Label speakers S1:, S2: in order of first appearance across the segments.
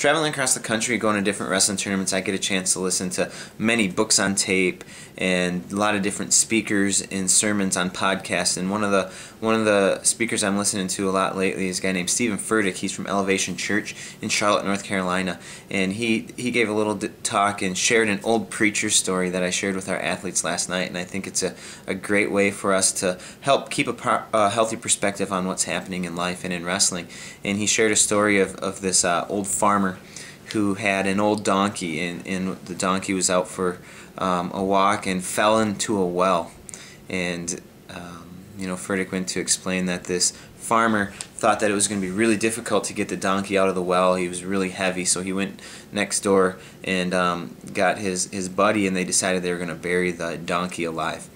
S1: traveling across the country, going to different wrestling tournaments, I get a chance to listen to many books on tape and a lot of different speakers and sermons on podcasts. And one of the speakers I'm listening to a lot lately is a guy named Steven Furtick. He's from Elevation Church in Charlotte, North Carolina, and he gave a little talk and shared an old preacher story that I shared with our athletes last night. And I think it's a great way for us to help keep a healthy perspective on what's happening in life and in wrestling. And he shared a story of this old farmer who had an old donkey, and the donkey was out for a walk and fell into a well. And Furtick went to explain that this farmer thought that it was going to be really difficult to get the donkey out of the well. He was really heavy, so he went next door and got his buddy, and they decided they were going to bury the donkey alive.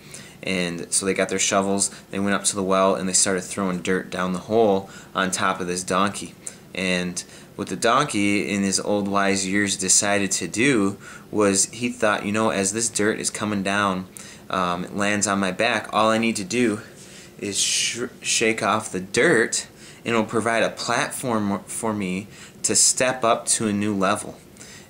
S1: And so they got their shovels, they went up to the well, and they started throwing dirt down the hole on top of this donkey. And what the donkey, in his old wise years, decided to do was he thought, as this dirt is coming down, it lands on my back, all I need to do is shake off the dirt, and it'll provide a platform for me to step up to a new level.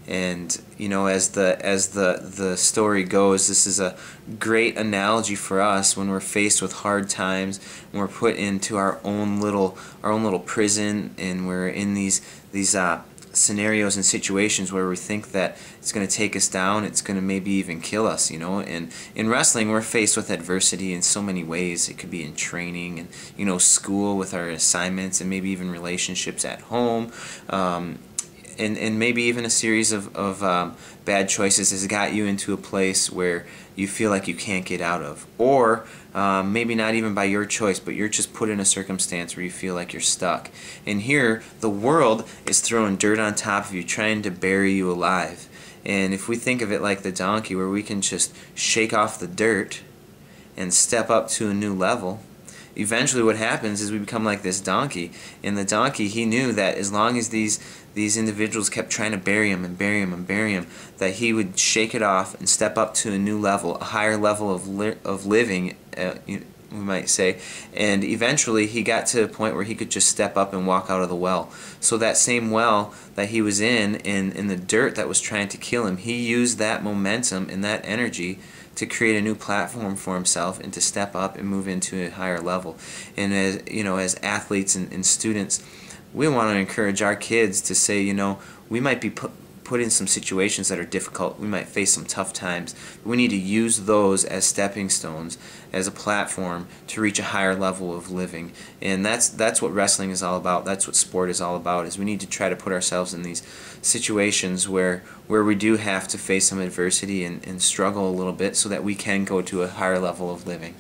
S1: And as the story goes, this is a great analogy for us when we're faced with hard times, when we're put into our own little prison, and we're in these scenarios and situations where we think that it's going to take us down, it's going to maybe even kill us, And in wrestling, we're faced with adversity in so many ways. It could be in training and school with our assignments, and maybe even relationships at home. And maybe even a series of bad choices has got you into a place where you feel like you can't get out of. Or maybe not even by your choice, but you're just put in a circumstance where you feel like you're stuck. And here, the world is throwing dirt on top of you, trying to bury you alive. And if we think of it like the donkey, where we can just shake off the dirt and step up to a new level, eventually what happens is we become like this donkey. And the donkey, he knew that as long as these individuals kept trying to bury him and bury him and bury him, that he would shake it off and step up to a new level, a higher level of living, we might say. And eventually he got to a point where he could just step up and walk out of the well. So that same well that he was in the dirt that was trying to kill him, he used that momentum and that energy to create a new platform for himself and to step up and move into a higher level. And as athletes and students, we want to encourage our kids to say, we might be put in some situations that are difficult, we might face some tough times, but we need to use those as stepping stones, as a platform to reach a higher level of living. And that's what wrestling is all about. That's what sport is all about, is we need to try to put ourselves in these situations where we do have to face some adversity and struggle a little bit, so that we can go to a higher level of living.